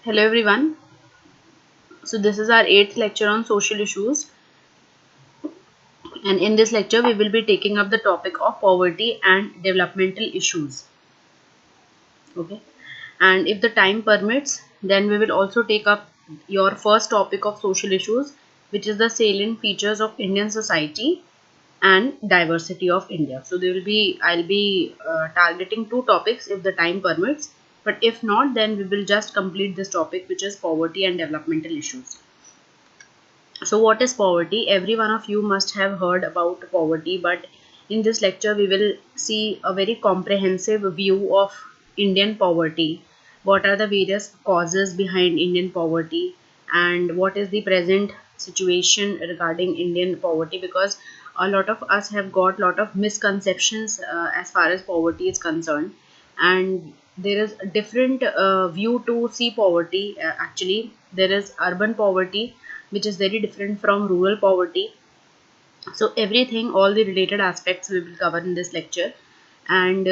Hello everyone. So this is our 8th lecture on social issues, and in this lecture we will be taking up the topic of poverty and developmental issues. Okay. And if the time permits, then we will also take up your first topic of social issues, which is the salient features of Indian society and diversity of India. So I'll be targeting two topics if the time permits, but if not, then we will just complete this topic, which is poverty and developmental issues. So what is poverty? Every one of you must have heard about poverty, but in this lecture we will see a very comprehensive view of Indian poverty. What are the various causes behind Indian poverty, and what is the present situation regarding Indian poverty, because a lot of us have got a lot of misconceptions as far as poverty is concerned, and there is a different view to see poverty. Actually, there is urban poverty, which is very different from rural poverty. So everything, all the related aspects we will cover in this lecture, and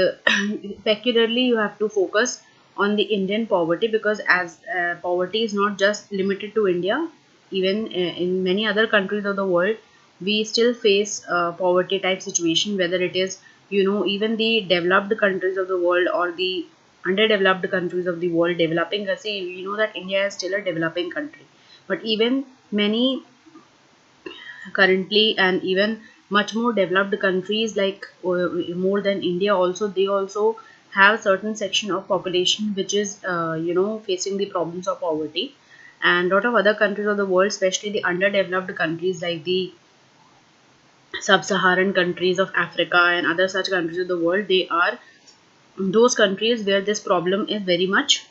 peculiarly you have to focus on the Indian poverty, because as poverty is not just limited to India, even in many other countries of the world we still face poverty type situation, whether it is, even the developed countries of the world or the underdeveloped countries of the world. Developing, say, that India is still a developing country, but even many currently, and even much more developed countries like more than India also, they also have certain section of population which is facing the problems of poverty. And lot of other countries of the world, especially the underdeveloped countries like the sub-Saharan countries of Africa and other such countries of the world, they are those countries where this problem is very much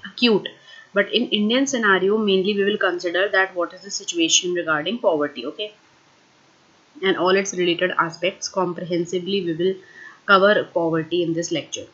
acute. But in Indian scenario, mainly we will consider that what is the situation regarding poverty. Okay, and all its related aspects comprehensively. We will cover poverty in this lecture.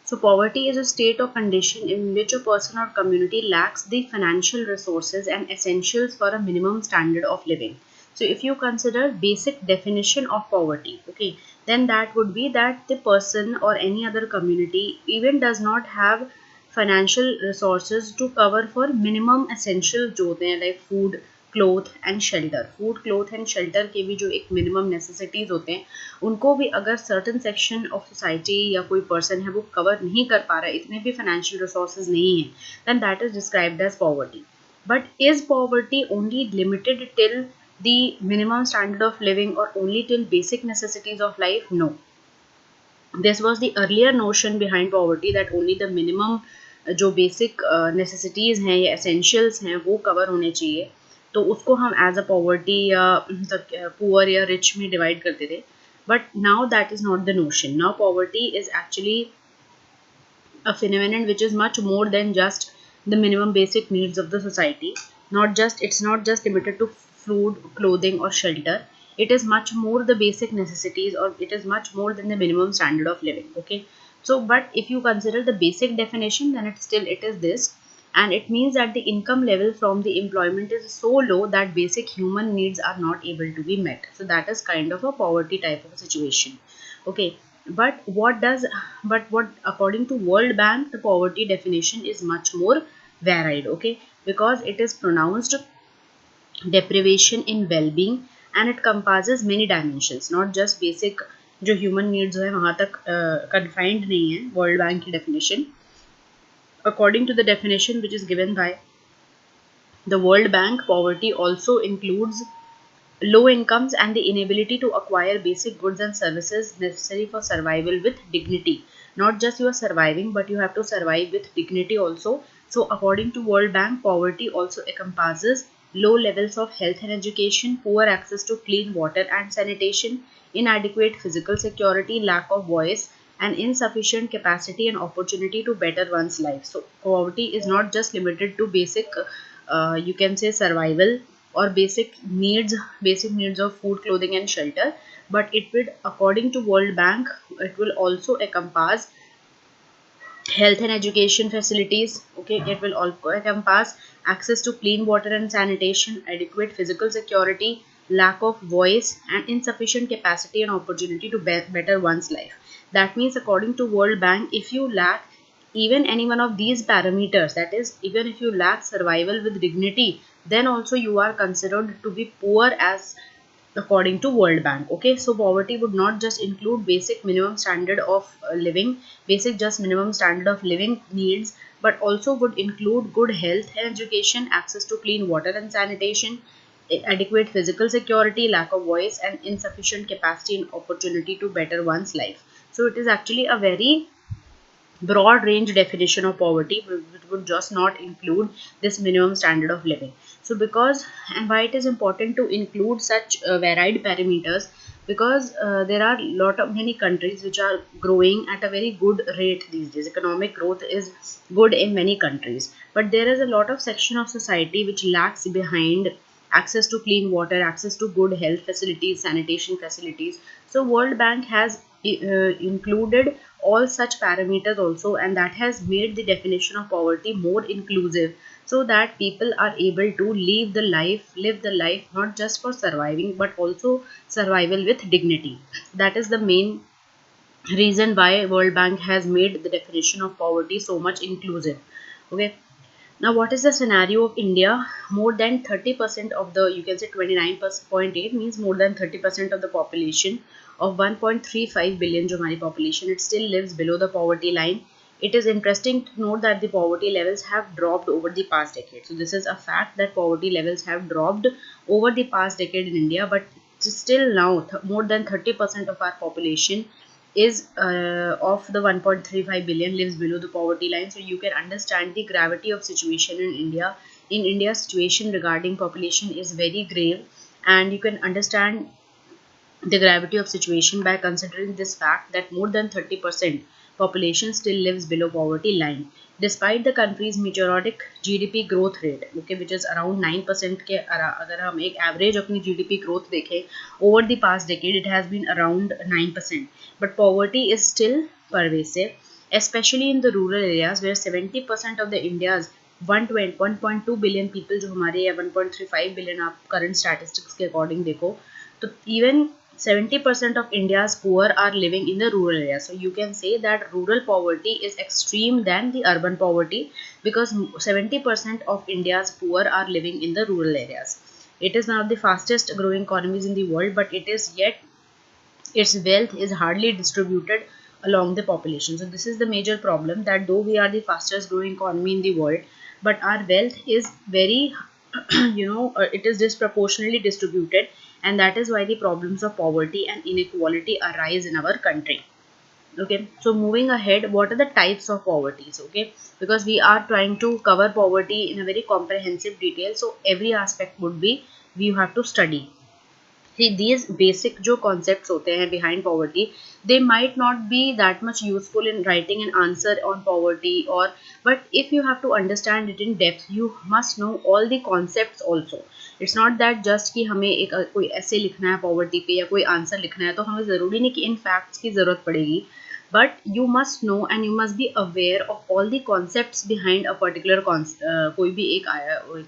So, poverty is a state or condition in which a person or community lacks the financial resources and essentials for a minimum standard of living. So, if you consider basic definition of poverty, okay, then that would be that the person or any other community even does not have financial resources to cover for minimum essentials जो होते हैं, like food, cloth and shelter. Food, cloth and shelter के भी जो एक minimum necessities होते हैं, उनको भी अगर सर्टन सेक्शन ऑफ सोसाइटी या कोई पर्सन है वो कवर नहीं कर पा रहा है, इतने भी फाइनेंशियल रिसोर्सेज नहीं है, then that is described as poverty. But is poverty only limited till the minimum standard of living or only till basic necessities of life? No. This was the earlier notion behind poverty, that only the minimum जो basic necessities हैं या essentials हैं वो cover होने चाहिए, तो उसको हम एज अ पॉवर्टी या पुअर या रिच में डिवाइड करते थे. But now that is not the notion. Now poverty is actually a phenomenon which is much more than just the minimum basic needs of the society. It's not just limited to food, clothing or shelter. It is much more the basic necessities, or it is much more than the minimum standard of living. Okay, so but if you consider the basic definition, then it is this, and it means that the income level from the employment is so low that basic human needs are not able to be met. So that is kind of a poverty type of a situation. Okay, but what according to World Bank, the poverty definition is much more varied. Okay, because it is pronounced deprivation in well-being, and it compasses many dimensions, not just basic जो human needs है वहाँ तक confined नहीं है World Bank की definition. According to the definition which is given by the World Bank, poverty also includes low incomes and the inability to acquire basic goods and services necessary for survival with dignity. Not just you are surviving, but you have to survive with dignity also. So according to World Bank, poverty also encompasses low levels of health and education, poor access to clean water and sanitation, inadequate physical security, lack of voice, and insufficient capacity and opportunity to better one's life. So poverty is not just limited to basic, you can say, survival or basic needs of food, clothing and shelter, but it would, according to World Bank, it will also encompass health and education facilities. Okay, it will also encompass access to clean water and sanitation, adequate physical security, lack of voice, and insufficient capacity and opportunity to better one's life. That means according to World Bank, if you lack even any one of these parameters, that is even if you lack survival with dignity, then also you are considered to be poor as according to World Bank. Okay, so poverty would not just include basic minimum standard of living, basic just minimum standard of living needs, but also would include good health and education, access to clean water and sanitation, adequate physical security, lack of voice, and insufficient capacity and opportunity to better one's life. So it is actually a very broad range definition of poverty, which would just not include this minimum standard of living. So because, and why it is important to include such varied parameters, because there are lot of many countries which are growing at a very good rate these days. Economic growth is good in many countries, but there is a lot of section of society which lacks behind access to clean water, access to good health facilities, sanitation facilities. So World Bank has included all such parameters also, and that has made the definition of poverty more inclusive, so that people are able to live the life not just for surviving but also survival with dignity. That is the main reason why World Bank has made the definition of poverty so much inclusive. Okay, now, what is the scenario of India? More than 30% of the, you can say 29.8 means more than 30% of the population of 1.35 billion जो हमारी population, it still lives below the poverty line. It is interesting to note that the poverty levels have dropped over the past decade. So this is a fact that poverty levels have dropped over the past decade in India, but still now more than 30% of our population is of the 1.35 billion lives below the poverty line. So you can understand the gravity of situation in India. In India, situation regarding population is very grave, and you can understand the gravity of situation by considering this fact that more than 30% population still lives below poverty line, despite the country's meteoric GDP growth rate, okay, which is around 9% के अगर हम एक average अपनी GDP growth देखें over the past decade, it has been around 9%, but poverty is still pervasive, especially in the rural areas where 70% of the India's 1.2 billion people जो हमारे या 1.35 billion आप current statistics के according देखो, तो even 70% of India's poor are living in the rural areas. So you can say that rural poverty is extreme than the urban poverty, because 70% of India's poor are living in the rural areas. It is one of the fastest growing economies in the world, but it is yet its wealth is hardly distributed along the population. So this is the major problem, that though we are the fastest growing economy in the world, but our wealth is very it is disproportionately distributed, and that is why the problems of poverty and inequality arise in our country. Okay, so moving ahead, what are the types of poverties? Okay, because we are trying to cover poverty in a very comprehensive detail, so every aspect would be we have to study. See, these basic जो concepts होते हैं behind poverty, they might not be that much useful in writing an answer on poverty, or but if you have to understand it in depth, you must know all the concepts also. It's not that just कि हमें एक कोई essay लिखना है poverty पे या कोई answer लिखना है, तो हमें ज़रूरी नहीं कि इन facts की ज़रूरत पड़ेगी, but you must know and you must be aware of all the concepts behind a particular कोई भी एक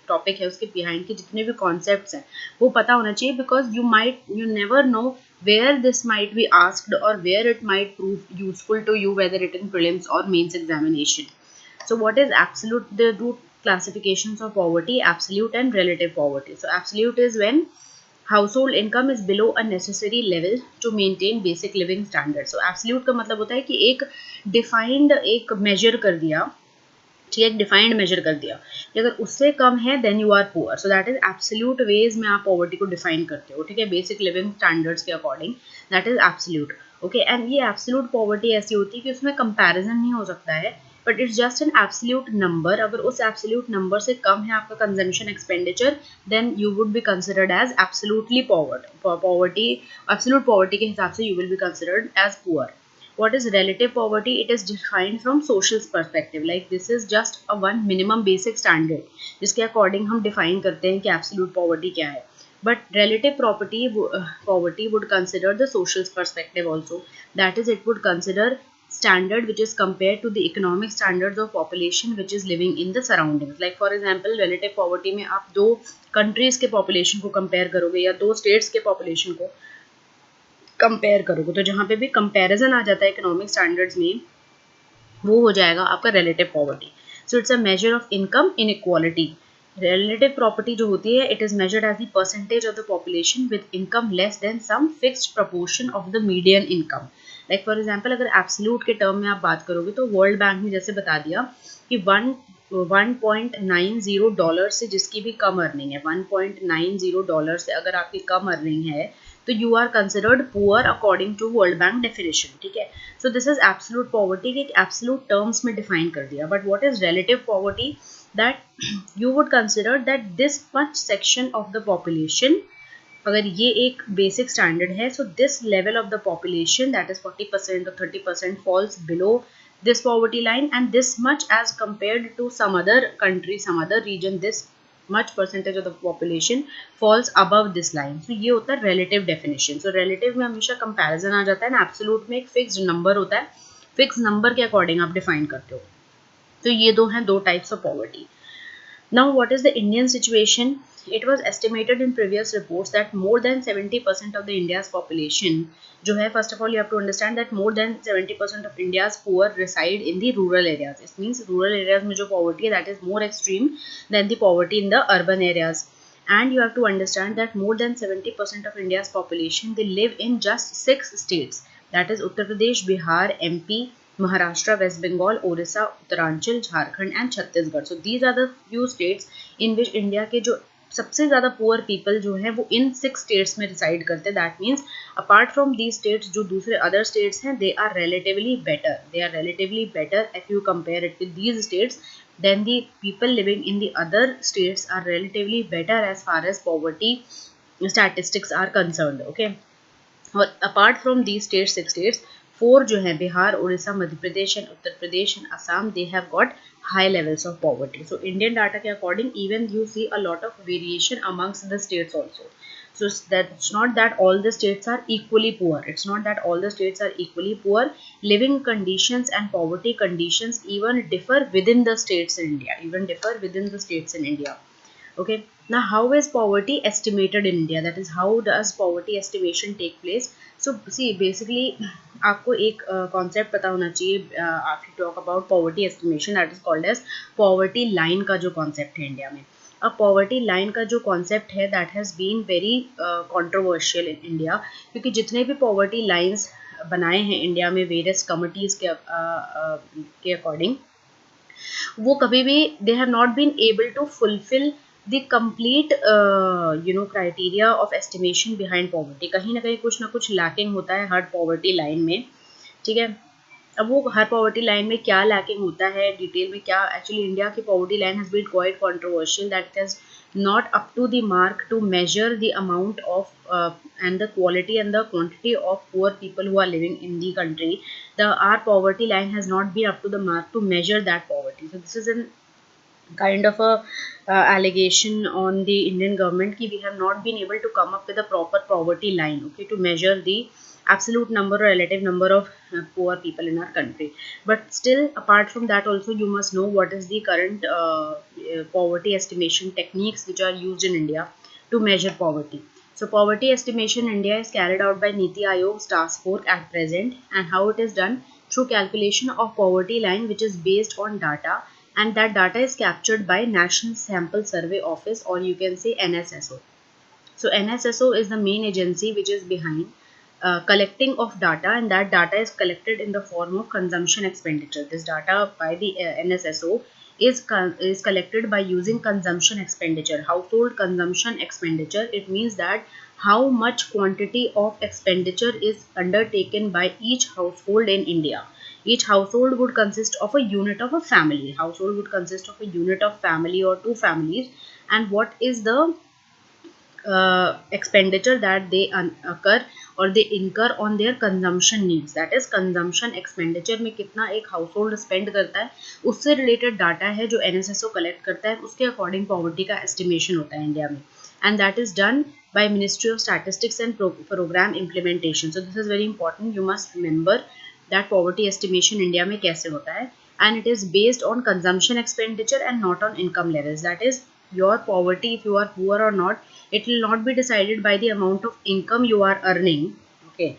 टॉपिक है उसके behind के जितने भी concepts हैं वो पता होना चाहिए, because you never know where this might be asked or where it might prove useful to you, whether it in prelims or mains examination. So what is absolute? The root classifications of poverty: absolute and relative poverty. So absolute is when household income is below a necessary level to maintain basic living standards. So absolute का मतलब होता है कि एक defined एक measure कर दिया, ठीक है, एक डिफाइंड मेजर कर दिया कि अगर उससे कम है then you are poor. So that is absolute ways में आप पॉवर्टी को डिफाइन करते हो, ठीक है, बेसिक लिविंग स्टैंडर्ड्स के according. That is absolute. Okay, and ये एब्सोल्यूट पॉवर्टी ऐसी होती है कि उसमें कंपैरिजन नहीं हो सकता है, but it's just an absolute number. अगर उस एब्सोल्यूट नंबर से कम है आपका consumption expenditure, then you would be considered as absolutely poverty. Absolute poverty के हिसाब से you will be considered as poor. What is relative poverty? It is defined from social perspective. Like this is just a one minimum basic standard जिसके according हम define करते हैं कि absolute poverty क्या है. But relative poverty would consider the social perspective also. That is, it would consider standard which is compared to the economic standards of population which is living in the surroundings. Like for example, relative poverty में आप दो countries के population को compare करोगे या दो states के population को कंपेयर करोगे, तो जहाँ पे भी कंपैरिजन आ जाता है इकोनॉमिक स्टैंडर्ड्स में, वो हो जाएगा आपका relative poverty. So it's a measure of income inequality. Relative property जो होती है, it is measured as the percentage of the population with income less than some fixed proportion of the median income. Like for example, अगर absolute के term में आप बात करोगे तो World Bank ने जैसे बता दिया कि 1.90 डॉलर से जिसकी भी कम अर्निंग है, 1.90 डॉलर से अगर आपकी कम अर्निंग है तो you are considered poor according to World Bank definition. ठीक है, so this is absolute poverty के एब्सोल्यूट टर्म्स में डिफाइन कर दिया. But what is relative poverty? That you would consider that this much section of the population, अगर ये एक basic standard है, so this level of the population that is 40% और 30% falls below this poverty line, and this much as compared to some other country, some other region, this much percentage of the population falls above this line. So ये होता है relative definition. So relative में हमेशा comparison आ जाता है ना, absolute में एक fixed number होता है, fixed number के according आप define करते हो. तो ये दो हैं, दो types of poverty. Now, what is the Indian situation? It was estimated in previous reports that more than 70% of the India's population जो है, first of all you have to understand that more than 70% of India's poor reside in the rural areas. It means rural areas में जो poverty है that is more extreme than the poverty in the urban areas. And you have to understand that more than 70% of India's population, they live in just 6 states. That is Uttar Pradesh, Bihar, MP, Maharashtra, West Bengal, Orissa, Uttaranchal, Jharkhand and Chhattisgarh. So these are the few states in which India के जो सबसे ज़्यादा poor people जो हैं वो इन 6 states में reside करते हैं. That means apart from these states जो दूसरे अदर स्टेट्स हैं, they are relatively better if you compare it with these states, then the people living in the other states are relatively better as far as poverty statistics are concerned. Okay, और apart from these states, 6 states, 4 जो है Bihar, Orissa, Madhya Pradesh and Uttar Pradesh and Assam, they have got high levels of poverty. So Indian data के according even you see a lot of variation amongst the states also. So that's not that all the states are equally poor. It's not that all the states are equally poor. Living conditions and poverty conditions even differ within the states in India. Okay, now how is poverty estimated in India? That is, how does poverty estimation take place? So see, basically आपको एक concept पता होना चाहिए if you talk about poverty estimation, that is called as poverty line का जो concept है India में. अब poverty line का जो concept है that has been very controversial in India, क्योंकि जितने भी poverty lines बनाए हैं इंडिया में various committees के according, वो कभी भी they have not been able to fulfill the complete criteria of estimation behind poverty. कहीं ना कहीं कुछ ना कुछ lacking होता है हर poverty line में. ठीक है, अब वो हर poverty line में क्या lacking होता है, डिटेल में क्या, actually India की poverty line has been quite controversial, that it has not up to the mark to measure the amount of and the quality and the quantity of poor people who are living in the country. Our poverty line has not been up to the mark to measure that poverty. So this is an kind of a allegation on the Indian government कि we have not been able to come up with a proper poverty line, okay, to measure the absolute number or relative number of poor people in our country. But still, apart from that also, you must know what is the current poverty estimation techniques which are used in India to measure poverty. So poverty estimation in India is carried out by Niti Aayog's task force at present, and how it is done through calculation of poverty line, which is based on data, and that data is captured by National Sample Survey Office, or you can say NSSO. So NSSO is the main agency which is behind collecting of data, and that data is collected in the form of consumption expenditure. This data by the NSSO is collected by using consumption expenditure, household consumption expenditure. It means that how much quantity of expenditure is undertaken by each household in India. Each household would consist of a unit of a family. Household would consist of a unit of family or two families, and what is the expenditure that they occur or they incur on their consumption needs. That is consumption expenditure में कितना एक household spend करता है, उससे related data है जो NSSO collect करता है, उसके according poverty का estimation होता है इंडिया में, and that is done by Ministry of Statistics and Program Implementation. So this is very important. You must remember that poverty estimation India में कैसे होता है, and it is based on consumption expenditure and not on income levels. That is, your poverty, if you are poor or not, it will not be decided by the amount of income you are earning. Okay,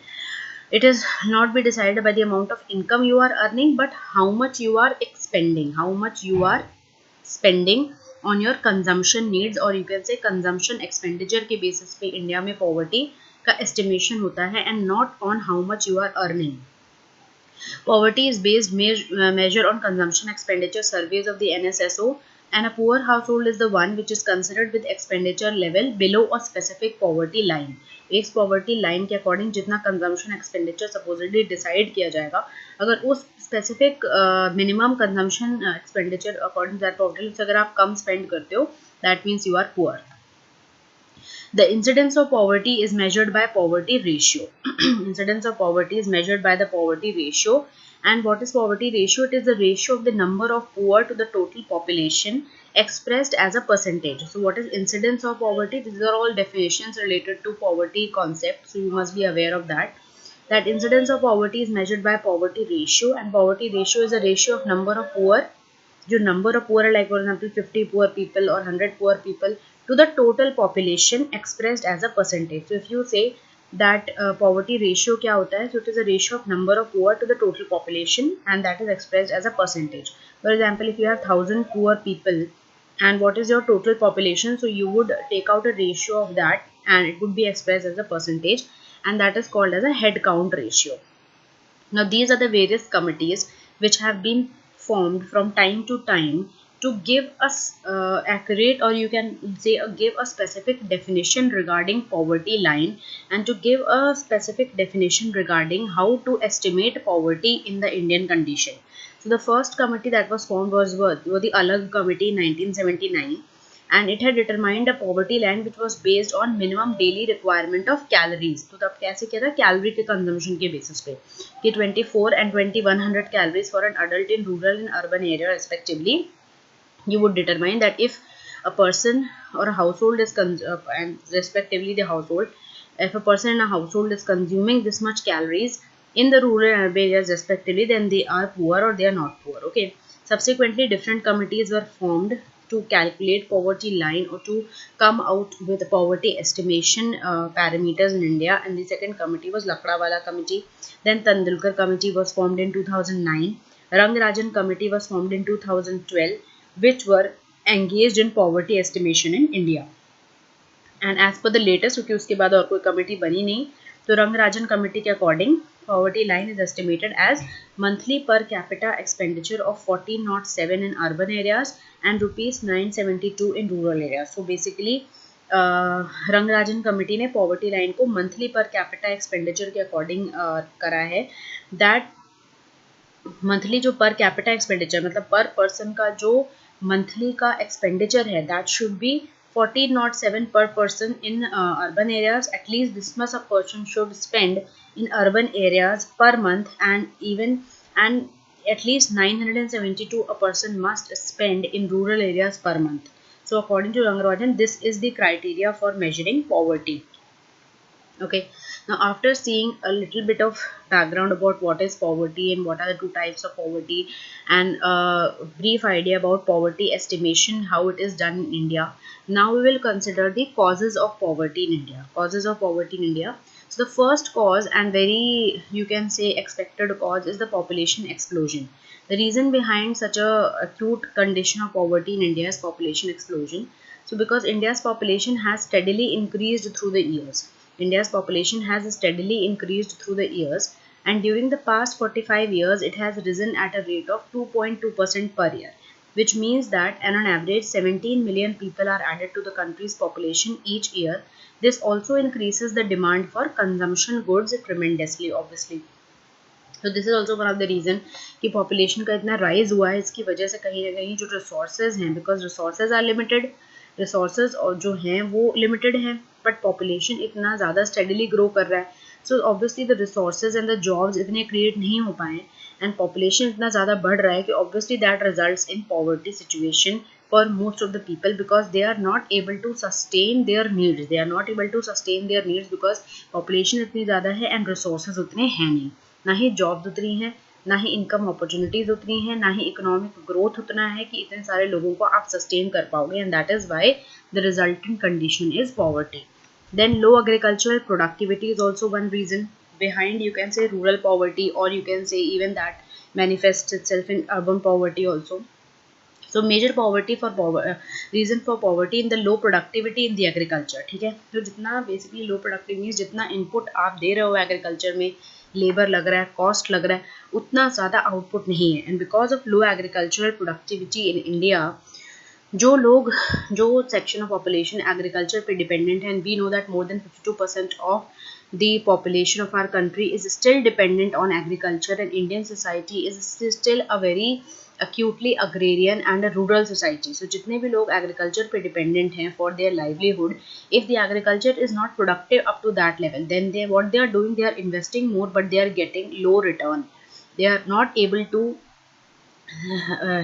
It is not be decided by the amount of income you are earning, but how much you are expending, how much you are spending on your consumption needs, or you can say consumption expenditure के basis पे India में poverty का estimation होता है, and not on how much you are earning. Poverty is based measure on consumption expenditure surveys of the NSSO, and a poor household is the one which is considered with expenditure level below a specific poverty line. एक poverty line के according जितना consumption expenditure supposedly decide किया जाएगा, अगर उस specific minimum consumption expenditure according to that poverty से अगर आप कम spend करते हो, that means you are poor. The incidence of poverty is measured by poverty ratio. Incidence of poverty is measured by the poverty ratio. And what is poverty ratio? It is the ratio of the number of poor to the total population expressed as a percentage. So what is incidence of poverty? These are all definitions related to poverty concept. So you must be aware of that. That incidence of poverty is measured by poverty ratio, and poverty ratio is a ratio of number of poor, जो number of poor, like for example 50 poor people or 100 poor people, to the total population expressed as a percentage. So if you say that poverty ratio क्या होता है, so it is a ratio of number of poor to the total population, and that is expressed as a percentage. For example, if you have 1000 poor people and what is your total population, so you would take out a ratio of that and it would be expressed as a percentage, and that is called as a head count ratio. Now these are the various committees which have been formed from time to time to give us accurate, or you can say give a specific definition regarding poverty line, and to give a specific definition regarding how to estimate poverty in the Indian condition. So the first committee that was formed was the Alag Committee in 1979, and it had determined a poverty line which was based on minimum daily requirement of calories. तो तब कैसे किया था, calorie के consumption के basis पे कि 24 and 2100 calories for an adult in rural and urban area respectively. You would determine that if a person or a household is and respectively the household, if a person in a household is consuming this much calories in the rural and urban areas respectively, then they are poor or they are not poor. Okay. Subsequently, different committees were formed to calculate poverty line or to come out with poverty estimation parameters in India, and the second committee was Lakdawala Committee. Then Tendulkar Committee was formed in 2009. Rangarajan Committee was formed in 2012, which were engaged in poverty estimation in India. And as per the latest, क्योंकि उसके बाद और कोई committee बनी नहीं, तो Rangarajan committee के according poverty line is estimated as monthly per capita expenditure of 1407 in urban areas and rupees 972 in rural areas. So basically Rangarajan committee ने poverty line को monthly per capita expenditure के अकॉर्डिंग करा है. that monthly जो per capita expenditure मतलब पर person का जो मंथली का एक्सपेंडिचर है, that should be 1407 per person in urban areas. At least this much a person should spend in urban areas per month, and at least 972 a person must spend in rural areas per month. So according to Rangarajan, this is the criteria for measuring poverty. Okay, now after seeing a little bit of background about what is poverty and what are the two types of poverty, and a brief idea about poverty estimation, how it is done in India, now we will consider the causes of poverty in India. Causes of poverty in India. So the first cause, and very you can say expected cause, is the population explosion. The reason behind such a acute condition of poverty in India is population explosion. So because India's population has steadily increased through the years. India's population has steadily increased through the years, and during the past 45 years, it has risen at a rate of 2.2% per year, which means that on an average 17 million people are added to the country's population each year. This also increases the demand for consumption goods tremendously, obviously. So this is also one of the reason कि population का इतना rise हुआ है. इसकी वजह से कहीं ना कहीं जो resources हैं, because resources are limited, resources और जो हैं वो limited हैं, but population इतना ज़्यादा steadily grow कर रहा है. So obviously the resources and the jobs इतने create नहीं हो पाए, and population इतना ज़्यादा बढ़ रहा है कि obviously that results in poverty situation for most of the people, because they are not able to sustain their needs. They are not able to sustain their needs because population इतनी ज़्यादा है and resources उतने हैं नहीं. ना ही jobs उतनी हैं, ना ही इनकम अपॉर्चुनिटीज उतनी हैं, ना ही इकोनॉमिक ग्रोथ उतना है कि इतने सारे लोगों को आप सस्टेन कर पाओगे, and that is why the resultant condition is poverty. Then low agricultural productivity is also one reason. behind, you can say, rural poverty, or you can say even that manifests itself in urban poverty also. So major poverty for reason for poverty in the low productivity in the agriculture, ठीक है. तो जितना basically low productivity means जितना input आप दे रहे हो agriculture में, labour लग रहा है, कॉस्ट लग रहा है, उतना ज़्यादा आउटपुट नहीं है. And because of low agricultural productivity in India, जो लोग, जो सेक्शन ऑफ पॉपुलेशन एग्रीकल्चर पे डिपेंडेंट है, and we know that more than 52% of the population of our country is still dependent on agriculture, and Indian society is still a very acutely agrarian and a rural society. So जितने भी लोग agriculture पे dependent हैं for their livelihood, if the agriculture is not productive up to that level, then they, what they are doing, they are investing more but they are getting low return. They are not able to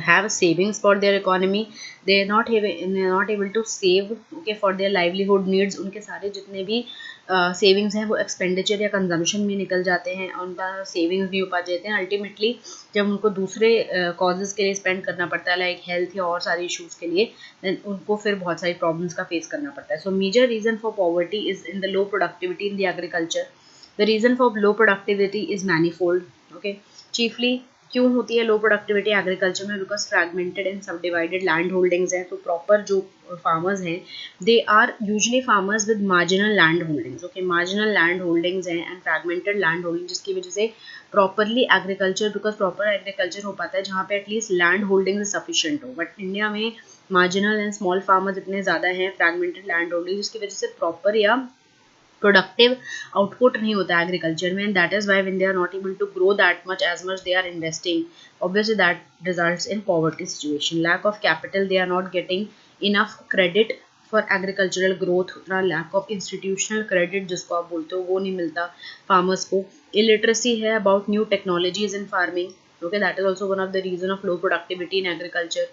have savings for their economy. They are not able to save, okay, for their livelihood needs. उनके सारे जितने भी savings हैं वो expenditure या consumption में निकल जाते हैं, उनका सेविंग्स नहीं हो पा जाते हैं. अल्टीमेटली जब उनको दूसरे कॉजेज़ के लिए स्पेंड करना पड़ता है, लाइक हेल्थ या और सारे इश्यूज़ के लिए, देन उनको फिर बहुत सारी प्रॉब्लम्स का फेस करना पड़ता है. So major reason for poverty is in the low productivity in the agriculture. The reason for low productivity is manifold. Okay, chiefly क्यों होती है लो प्रोडक्टिविटी एग्रीकल्चर में? Because fragmented and subdivided land holdings हैं. तो proper जो farmers हैं, they are usually farmers with marginal land holdings. Okay, marginal land holdings हैं and fragmented land holding, जिसकी वजह से properly agriculture, because proper agriculture हो पाता है जहाँ पे एटलीस्ट लैंड होल्डिंग सफिशिएंट हो. बट इंडिया में मार्जिनल एंड स्मॉल फार्मर्स इतने ज़्यादा हैं, फ्रैगमेंटेड लैंड होल्डिंग, जिसकी वजह से प्रॉपर या प्रोडक्टिव आउटपुट नहीं होता है एग्रीकल्चर में. And that is why when they are not able to grow that much as much they are investing, obviously that results in poverty situation. Lack of capital, they are not getting enough credit for agricultural growth. उतना lack of institutional credit जिसको आप बोलते हो वो नहीं मिलता farmers को. Illiteracy है about new technologies in farming. Okay, that is also one of the reason of low productivity in agriculture.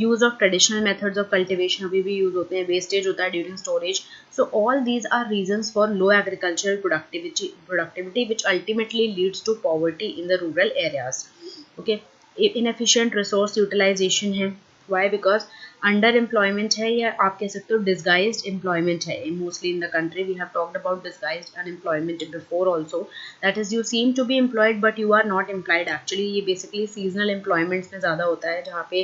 Use of traditional methods of cultivation अभी भी यूज होते हैं, wastage होता है during storage. So all these are reasons for low agricultural productivity which ultimately leads to poverty in the rural areas. Okay, inefficient resource utilization है. Why? Because underemployment है, या आप कह सकते हो disguised employment है. Mostly in the country we have talked about disguised unemployment before also. That is, you seem to be employed but you are not employed actually. ये basically seasonal employments में ज़्यादा होता है, जहाँ पे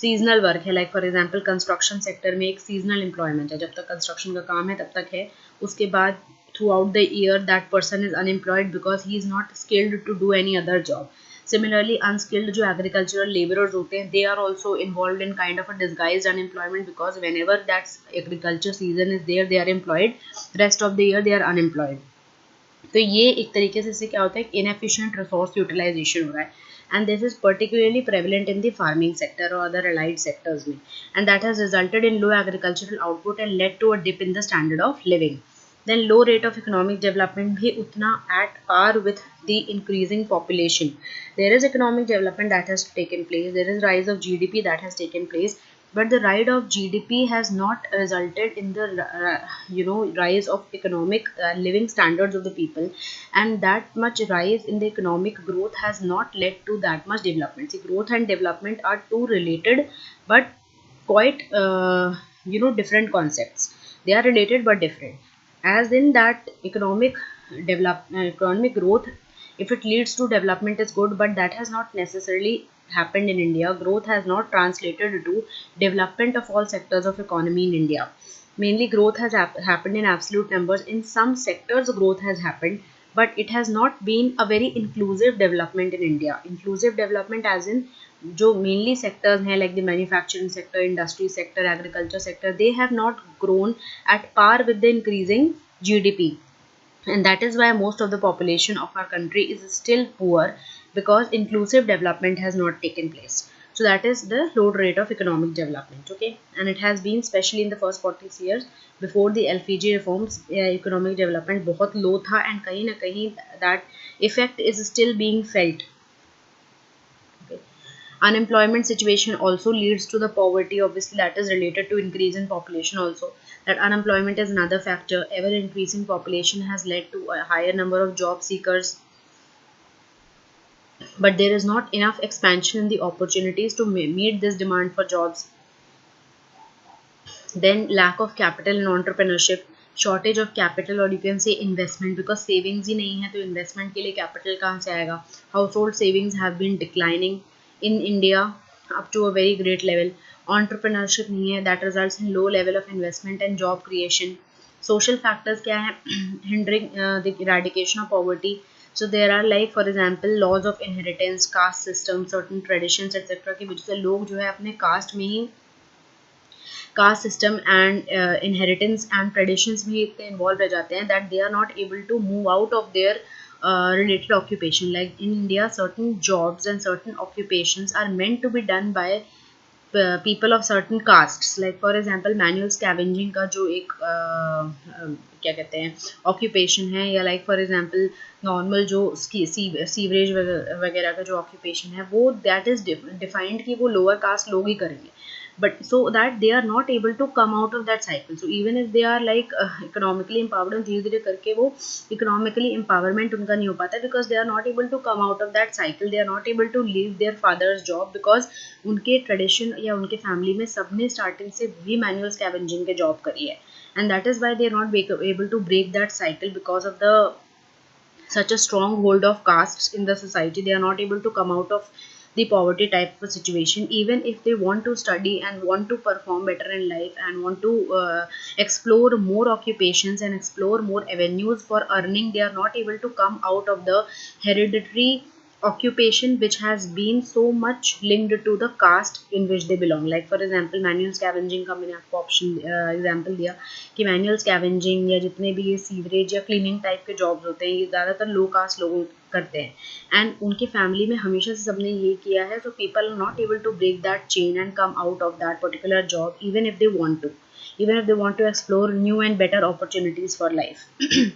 सीजनल वर्क है. Like for example construction sector में एक सीजनल एम्प्लॉयमेंट है, जब तक कंस्ट्रक्शन का काम है तब तक है, उसके बाद throughout the year that person is unemployed because he is not skilled to do any other job. Similarly, unskilled जो agricultural laborers होते हैं, they are also involved in kind of a disguised unemployment because whenever that agriculture season is there, they are employed. Rest of the year they are unemployed. तो ये एक तरीके से इससे क्या होता है, inefficient resource utilization हो रहा है. And this is particularly prevalent in the farming sector or other allied sectors में. And that has resulted in low agricultural output and led to a dip in the standard of living. Then low rate of economic development भी उतना at par with the increasing population. There is economic development that has taken place. There is rise of GDP that has taken place. But the rise of GDP has not resulted in the rise of economic living standards of the people, and that much rise in the economic growth has not led to that much development. See, growth and development are two related but quite different concepts. They are related but different. As in that economic growth, if it leads to development, is good, but that has not necessarily happened in India. Growth has not translated to development of all sectors of economy in India. Mainly growth has happened in absolute numbers. In some sectors growth has happened, but it has not been a very inclusive development in India. Inclusive development as in जो mainly sectors हैं like the manufacturing sector, industry sector, agriculture sector, they have not grown at par with the increasing GDP. And that is why most of the population of our country is still poor, because inclusive development has not taken place. So that is the low rate of economic development. Okay, and it has been especially in the first 40 years before the LPG reforms. Economic development बहुत low था, and कहीं ना कहीं that effect is still being felt. Okay. Unemployment situation also leads to the poverty. Obviously that is related to increase in population also. That unemployment is another factor. Ever increasing population has led to a higher number of job seekers, but there is not enough expansion in the opportunities to meet this demand for jobs. Then lack of capital and entrepreneurship. Shortage of capital और you can say investment, because savings ही नहीं है तो investment के लिए capital कहाँ से आएगा. Household savings have been declining in India up to a very great level. Entrepreneurship नहीं है, that results in low level of investment and job creation. Social factors क्या है hindering the eradication of poverty. So there are like for example laws of inheritance, caste system, certain traditions etc. की वजह से लोग जो है अपने caste में ही caste system and inheritance and traditions में इतने इन्वॉल्व रह जाते हैं that they are not able to move out of their related occupation. Like in India, certain jobs and certain occupations are meant to be done by people of certain castes. Like for example manual scavenging का जो एक क्या कहते हैं occupation है, या like for example normal जो sewerage वगैरह का जो ऑक्यूपेशन है वो दैट इज डिफाइंड कि वो लोअर कास्ट लोग ही करेंगे, but so that they are not able to come out of that cycle. So even if they are like economically empowered, धीरे धीरे करके वो economically empowerment उनका नहीं हो पाता because they are not able to come out of that cycle. They are not able to leave their father's job because उनके tradition या उनके family में सबने starting से भी manual scavenging के job करी है, and that is why they are not able to break that cycle because of the such a strong hold of castes in the society. They are not able to come out of the poverty type of a situation. Even if they want to study and want to perform better in life and want to explore more occupations and explore more avenues for earning, they are not able to come out of the hereditary occupation which has been so much linked to the caste in which they belong. Like for example manual scavenging का मैंने आपको option example दिया कि manual scavenging या जितने भी ये sewerage या क्लीनिंग टाइप के जॉब्स होते हैं ये ज़्यादातर लो कास्ट लोग करते हैं, एंड उनके फैमिली में हमेशा से सबने ये किया है. So people are not able to break that chain and come out of that particular job even if they want to explore new and better opportunities for life.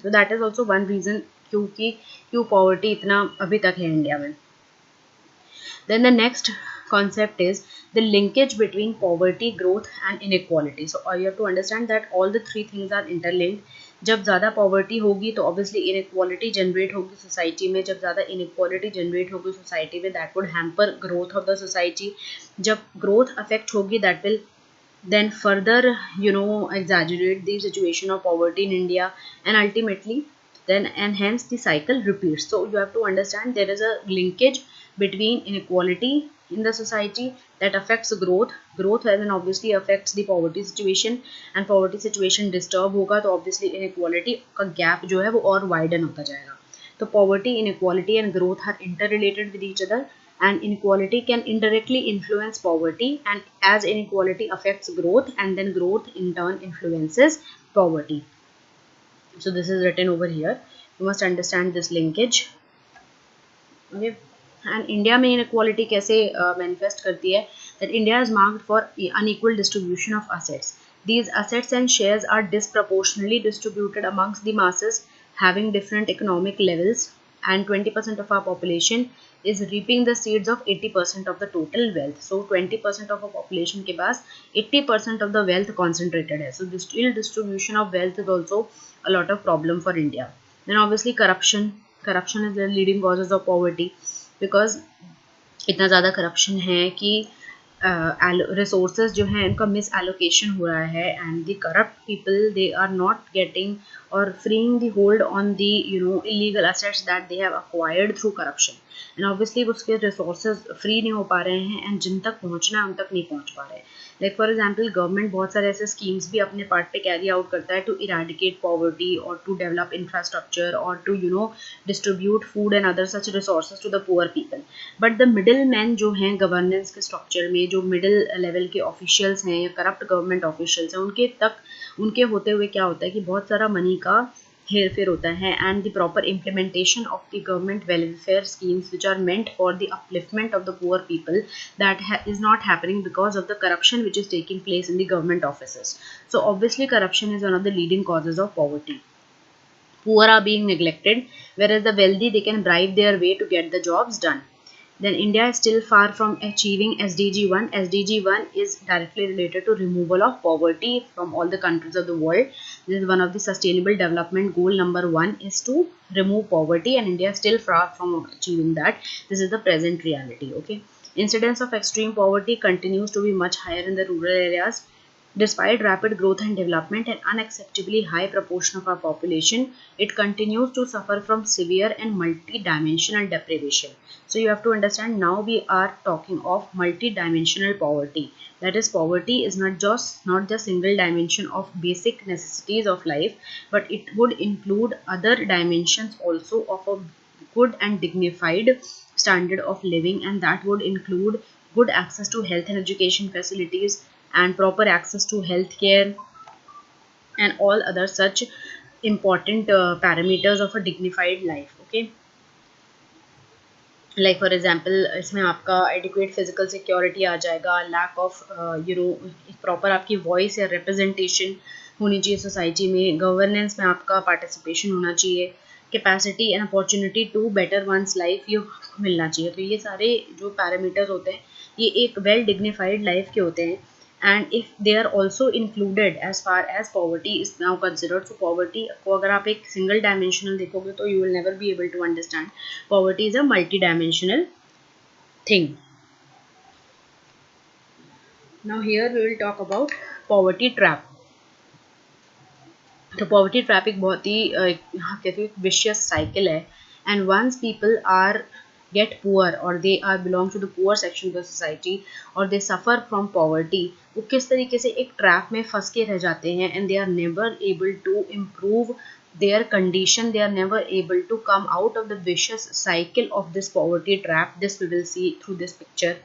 So that is also one reason क्यों poverty इतना अभी तक है India में. Then the next concept is the linkage between poverty, growth and inequality. So you have to understand that all the three things are interlinked. जब ज़्यादा poverty होगी तो ऑब्वियसली इनइक्वालिटी जनरेट होगी सोसाइटी में. जब ज़्यादा इनइक्वालिटी जनरेट होगी society में that would hamper growth of the society. जब ग्रोथ अफेक्ट होगी that will then further exaggerate the situation of poverty in India, and ultimately then and hence the cycle repeats. So you have to understand there is a linkage between inequality in the society that affects growth then obviously affects the poverty situation, and poverty situation disturb होगा तो obviously inequality का gap जो है वो और widen होता जाएगा. तो poverty, inequality and growth are interrelated with each other, and inequality can indirectly influence poverty, and as inequality affects growth and then growth in turn influences poverty. So this is written over here. You must understand this linkage. Okay. And India में inequality कैसे manifest करती है? That India is marked for unequal distribution of assets. These assets and shares are disproportionately distributed amongst the masses having different economic levels, and 20% of our population is reaping the seeds of 80% of the total wealth. So 20% of our population के पास 80% of the wealth concentrated है. So the still distribution of wealth is also a lot of problem for India. Then obviously corruption is the leading causes of poverty, because इतना ज़्यादा corruption है कि resources जो हैं इनका miss allocation हो रहा है, and the corrupt people they are not getting or freeing the hold on the illegal assets that they have acquired through corruption, and obviously उसके resources free नहीं हो पा रहे हैं, and जिन तक पहुंचना है उन तक नहीं पहुंच पा रहे हैं. Like for example गवर्नमेंट बहुत सारे ऐसे स्कीम्स भी अपने पार्ट पे कैरी आउट करता है टू इराडिकेट पॉवर्टी और टू डेवलप इंफ्रास्ट्रक्चर और to distribute food and other such resources to the poor people. But the middle man जो हैं गवर्नेंस के स्ट्रक्चर में, जो मिडिल लेवल के ऑफिशियल्स हैं या करप्ट गवर्नमेंट ऑफिशियल्स हैं, उनके होते हुए क्या होता है कि बहुत सारा मनी का हेर फेर होता है, and the proper implementation of the government welfare schemes which are meant for the upliftment of the poor people that is not happening because of the corruption which is taking place in the government offices. So obviously corruption is one of the leading causes of poverty. Poor are being neglected, whereas the wealthy they can bribe their way to get the jobs done. Then India is still far from achieving SDG 1. SDG 1 is directly related to removal of poverty from all the countries of the world. This is one of the sustainable development goal. Number 1 is to remove poverty, and India is still far from achieving that. This is the present reality. Okay. Incidence of extreme poverty continues to be much higher in the rural areas. Despite rapid growth and development and unacceptably high proportion of our population, it continues to suffer from severe and multi-dimensional deprivation. So you have to understand, now we are talking of multi-dimensional poverty. That is, poverty is not just single dimension of basic necessities of life, but it would include other dimensions also of a good and dignified standard of living, and that would include good access to health and education facilities and proper access to health care and all other such important parameters of a dignified life. Okay, like for example, इसमें आपका adequate physical security आ जाएगा, lack of proper आपकी voice या representation होनी चाहिए society में, governance में आपका participation होना चाहिए, capacity and opportunity to better one's life ये मिलना चाहिए. तो ये सारे जो parameters होते हैं ये एक well dignified life के होते हैं. And if they are also included as far as poverty is now considered, so poverty को अगर आप एक single dimensional देखोगे तो you will never be able to understand. Poverty is a multi-dimensional thing. Now here we will talk about poverty trap. तो poverty trap एक बहुत ही कहते हैं vicious cycle है, and once people are get poor or they are belong to the poor section of the society or they suffer from poverty, वो किस तरीके से एक trap में फंस के रह जाते हैं and they are never able to improve their condition, they are never able to come out of the vicious cycle of this poverty trap. This we will see through this picture.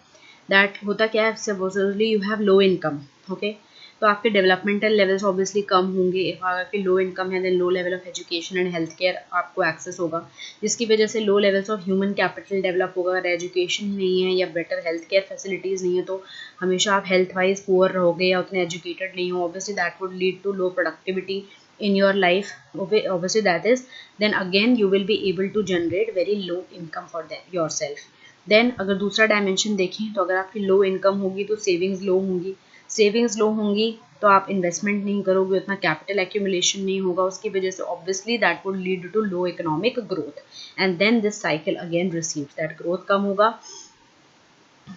That होता क्या है, supposedly you have low income, okay, तो आपके developmental levels obviously कम होंगे. अगर आपके low income है then low level of education and health care आपको एक्सेस होगा, जिसकी वजह से low levels of human capital develop होगा. अगर एजुकेशन नहीं है या बेटर हेल्थ केयर फैसिलिटीज़ नहीं है तो हमेशा आप हेल्थ वाइज पुअर रहोगे या उतने एजुकेटेड नहीं हो. Obviously that would lead to low productivity in your life. Obviously that is, then again you will be able to generate very low income for yourself. देन अगर दूसरा डायमेंशन देखें तो अगर आपकी लो इनकम होगी तो सेविंग्स लो होंगी, सेविंग्स लो होंगी तो आप इन्वेस्टमेंट नहीं करोगे, उतना कैपिटल एक्यूमुलेशन नहीं होगा, उसकी वजह से obviously that would lead to low economic growth and then this cycle again receives that growth कम होगा.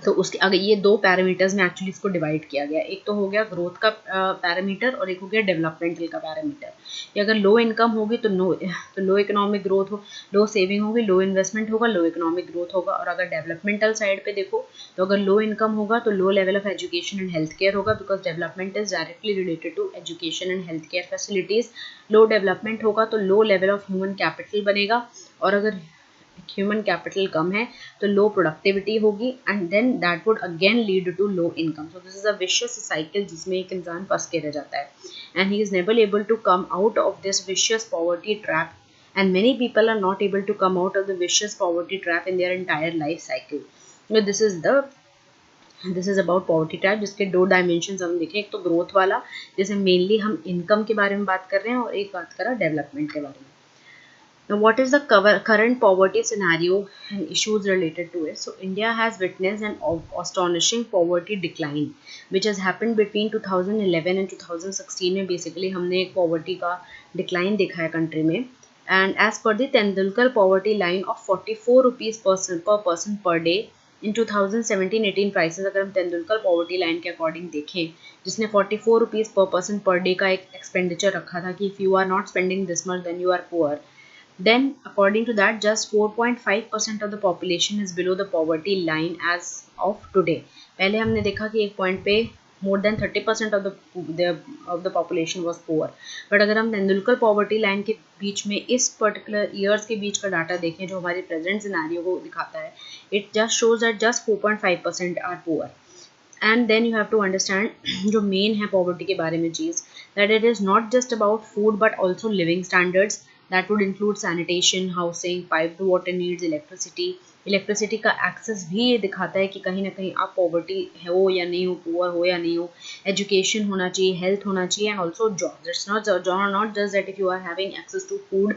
तो उसके अगर ये दो पैरामीटर्स में एक्चुअली इसको डिवाइड किया गया, एक तो हो गया ग्रोथ का पैरामीटर और एक हो गया डेवलपमेंटल का पैरामीटर. कि अगर लो इनकम होगी तो लो इकोनॉमिक ग्रोथ हो, लो सेविंग होगी, लो इन्वेस्टमेंट होगा, लो इकोनॉमिक ग्रोथ होगा. और अगर डेवलपमेंटल साइड पे देखो तो अगर लो इनकम होगा तो low level of education and health care होगा, because development is directly related to education and health care facilities. Low development होगा तो low level of human capital बनेगा, और अगर ह्यूमन कैपिटल कम है तो लो प्रोडक्टिविटी होगी and then that would again lead to low income. So this is a vicious cycle जिसमें एक इंसान फंस के रह जाता है and he is never able to come out of this vicious poverty trap. And many people are not able to come out of the vicious poverty trap in their entire life cycle. This is about poverty trap, जिसके दो dimension हम देखें, एक तो growth वाला जैसे mainly हम income के बारे में बात कर रहे हैं, और एक बात करा डेवलपमेंट के बारे में. Now, what is the current poverty scenario and issues related to it? So, India has witnessed an astonishing poverty decline, which has happened between 2011 and 2016. में basically हमने एक poverty का decline देखा है country में. And as per the Tendulkar poverty line of 44 rupees per person per day in 2017-18 prices, अगर हम Tendulkar poverty line के अकॉर्डिंग देखें, जिसने 44 रुपीज़ पर पर्सन पर डे का एक एक्सपेंडिचर रखा था कि if you are not spending this much then you are poor. Then, according to that, just 4.5% of the population is below the poverty line as of today. पहले हमने देखा कि एक पॉइंट पे more than 30% of the population was poor. But अगर हम Tendulkar poverty line के बीच में इस पर्टिकुलर ईयर्स के बीच का डाटा देखें जो हमारे प्रेजेंट सिनेरियो को दिखाता है, it just shows that just 4.5% are poor. And then you have to understand जो मेन है पॉवर्टी के बारे में चीज़, that it is not just about food but also living standards. That would include sanitation, housing, piped water needs, electricity. Electricity का access भी ये दिखाता है कि कहीं ना कहीं आप पॉवर्टी हो या नहीं हो, पुअर हो या नहीं हो. एजुकेशन होना चाहिए, हेल्थ होना चाहिए, and also job. It's not just that if you are having access to food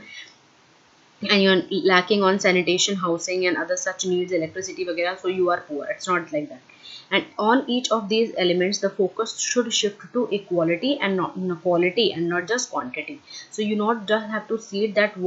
and you are lacking on sanitation, housing and other such needs, electricity वगैरह, so you are poor. It's not like that. And on each of these elements the focus should shift to equality and not quality and not just quantity. So you not just have to see that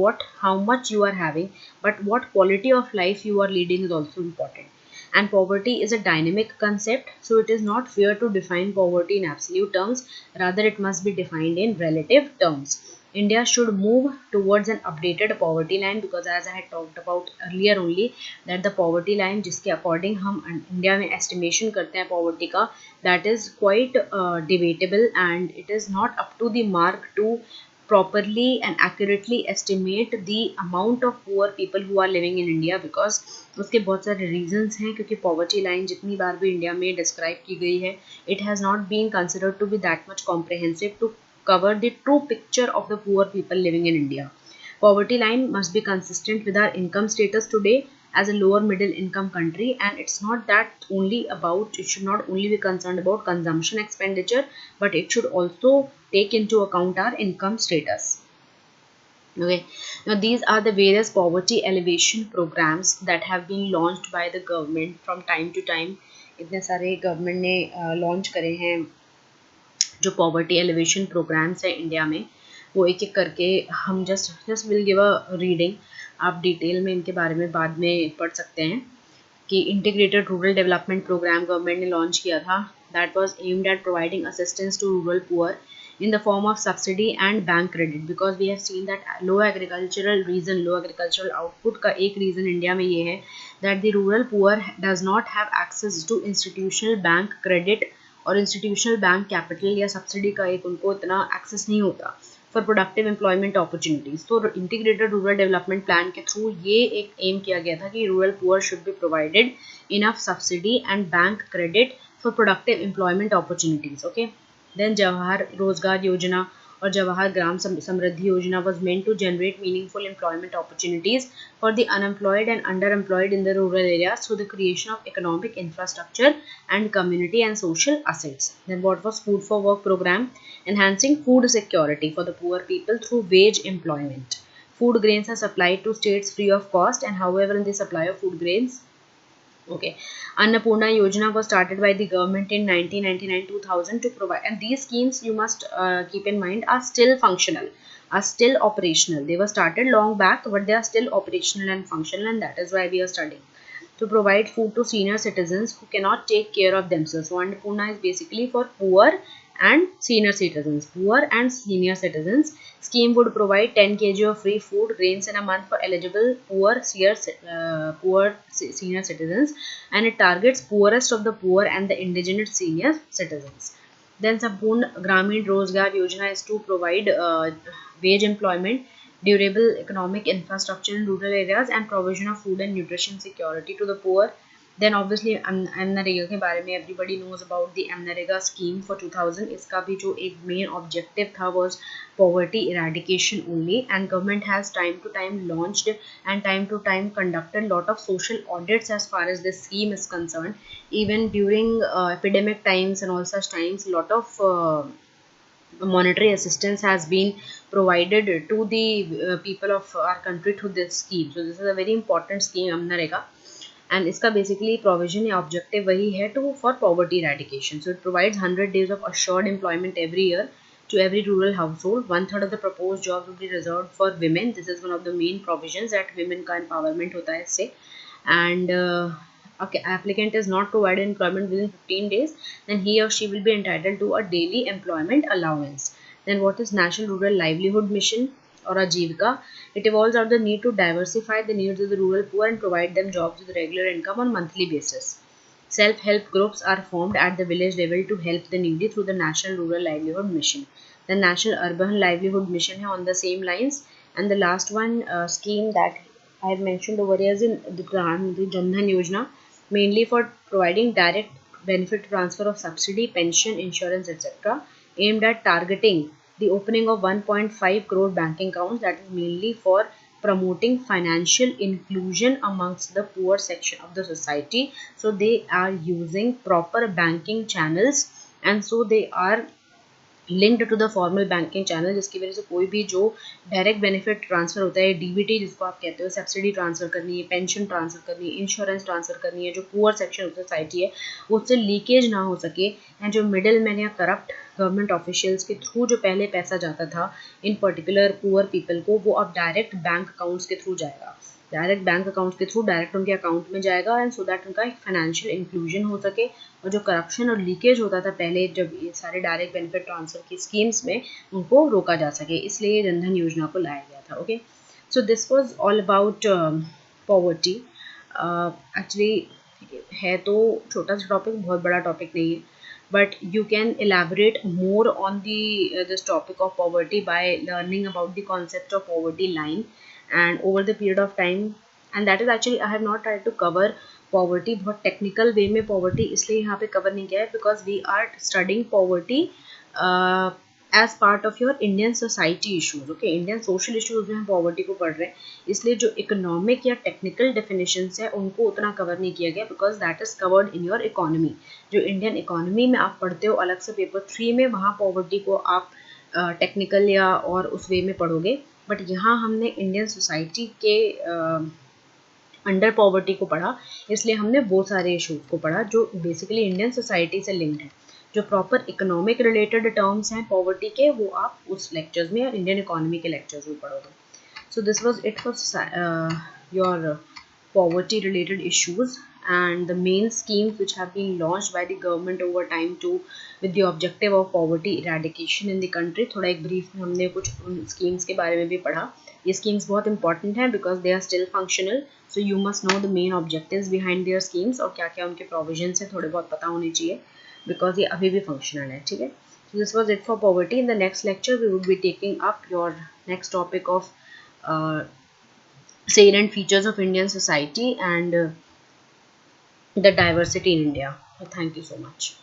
how much you are having, but what quality of life you are leading is also important. and poverty is a dynamic concept, so it is not fair to define poverty in absolute terms, rather it must be defined in relative terms. India should move towards an updated poverty line, because as I had talked about earlier only, that the poverty line जिसके according हम India में estimation करते हैं poverty का, that is quite debatable, and it is not up to the mark to properly and accurately estimate the amount of poor people who are living in India, because उसके बहुत सारे reasons हैं, क्योंकि poverty line जितनी बार भी India में describe की गई है, it has not been considered to be that much comprehensive to cover the true picture of the poor people living in India. Poverty line must be consistent with our income status today as a lower middle income country, and it's not that only about, it should not only be concerned about consumption expenditure, but it should also take into account our income status. Okay, now these are the various poverty elevation programs that have been launched by the government from time to time. इतने सारे government ने launch करे हैं जो poverty alleviation programmes है India में, वो एक एक करके हम just will give a reading. आप डिटेल में इनके बारे में बाद में पढ़ सकते हैं कि integrated rural development programme government ने लॉन्च किया था, that was aimed at providing assistance to rural poor in the form of subsidy and bank credit, because we have seen that low agricultural output का एक reason India में ये है that the rural poor does not have access to institutional bank credit और institutional bank capital या subsidy का एक उनको इतना access नहीं होता for productive employment opportunities. तो integrated rural development plan के through ये एक aim किया गया था कि rural poor should be provided enough subsidy and bank credit for productive employment opportunities. Okay. Then Jawahar Rozgar Yojana or Jawahar Gram Samriddhi Yojana was meant to generate meaningful employment opportunities for the unemployed and underemployed in the rural areas through the creation of economic infrastructure and community and social assets. Then what was Food for Work program? Enhancing food security for the poor people through wage employment. Food grains are supplied to states free of cost, and however in the supply of food grains, okay, Annapurna Yojana was started by the government in 1999-2000 to provide, and these schemes you must keep in mind are still functional, are still operational. They were started long back, but they are still operational and functional, and that is why we are studying. To provide food to senior citizens who cannot take care of themselves. So Annapurna is basically for poor and senior citizens. Poor and senior citizens scheme would provide 10 kg of free food grains in a month for eligible poor senior citizens, and it targets poorest of the poor and the indigent senior citizens. Then Sampurna Gramin Rozgar Yojana is to provide wage employment, durable economic infrastructure in rural areas, and provision of food and nutrition security to the poor. Then obviously MNREGA के बारे में everybody knows about the MNREGA scheme for 2000. इसका भी जो एक main objective था was poverty eradication only, and government has time to time launched and time to time conducted lot of social audits as far as this scheme is concerned. Even during epidemic times and all such times, lot of monetary assistance has been provided to the people of our country through this scheme. So this is a very important scheme, MNREGA. And इसका basically provision या objective वही है to for poverty eradication. So it provides 100 days of assured employment every year to every rural household. 1/3 of the proposed jobs will be reserved for women. This is one of the main provisions that women का empowerment होता है इससे. And okay, applicant is not provided employment within 15 days, then he or she will be entitled to a daily employment allowance. Then what is National Rural Livelihood Mission or Ajivika? It evolves out the need to diversify the needs of the rural poor and provide them jobs with regular income on monthly basis. Self-help groups are formed at the village level to help the needy through the National Rural Livelihood Mission. The National Urban Livelihood Mission है on the same lines, and the last one scheme that I have mentioned over here is in the Jan Dhan Yojana, mainly for providing direct benefit transfer of subsidy, pension, insurance, etc., aimed at targeting the opening of 1.5 crore banking accounts, that is mainly for promoting financial inclusion amongst the poor section of the society. So they are using proper banking channels, and so they are linked to the formal banking channel, जिसकी वजह से कोई भी जो direct benefit transfer होता है, DBT जिसको आप कहते हो, सब्सिडी ट्रांसफर करनी है, पेंशन ट्रांसफर करनी है, इंश्योरेंस ट्रांसफर करनी है, जो पुअर सेक्शन ऑफ सोसाइटी है उससे लीकेज ना हो सके, एंड जो मिडिल मैन या करप्ट गवर्नमेंट ऑफिशियल्स के थ्रू जो पहले पैसा जाता था इन पर्टिकुलर पुअर पीपल को, वो अब डायरेक्ट बैंक अकाउंट्स के थ्रू जाएगा. डायरेक्ट बैंक अकाउंट के थ्रू डायरेक्ट उनके अकाउंट में जाएगा, एंड सो दैट उनका एक फाइनेंशियल इंक्लूजन हो सके, और जो करप्शन और लीकेज होता था पहले जब ये सारे डायरेक्ट बेनिफिट ट्रांसफर की स्कीम्स में, उनको रोका जा सके, इसलिए ये जनधन योजना को लाया गया था. Okay, so this was all about poverty. Actually है तो छोटा सा टॉपिक, बहुत बड़ा टॉपिक नहीं है, but you can elaborate more on the this topic of poverty by learning about the concept of poverty line and over the period of time. And that is actually I have not tried to cover poverty बहुत technical way में poverty इसलिए यहाँ पे cover नहीं किया है, because we are studying poverty as part of your Indian society issues. Okay, Indian social issues में हम poverty को पढ़ रहे हैं, इसलिए जो economic या technical definitions है उनको उतना cover नहीं किया गया, because that is covered in your economy. जो Indian economy में आप पढ़ते हो अलग से paper 3 में, वहाँ poverty को आप technical या और उस way में पढ़ोगे, बट यहाँ हमने Indian society के अंडर पॉवर्टी को पढ़ा, इसलिए हमने वो सारे इशूज को पढ़ा जो बेसिकली इंडियन सोसाइटी से लिंक्ड है. जो प्रॉपर इकोनॉमिक रिलेटेड टर्म्स हैं पॉवर्टी के, वो आप उस लेक्चर्स में या इंडियन इकोनॉमी के लेक्चर्स में पढ़ोगे. So this was it for your poverty related issues and the main schemes which have been launched by the government over time to with the objective of poverty eradication in the country. थोड़ा एक brief में हमने कुछ उन schemes के बारे में भी पढ़ा. ये schemes बहुत important हैं because they are still functional, so you must know the main objectives behind their schemes और क्या क्या उनके provisions हैं थोड़े बहुत पता होने चाहिए, because ये अभी भी functional है. ठीक है, so this was it for poverty. In the next lecture we would be taking up your next topic of salient features of Indian society and the diversity in India. Thank you so much.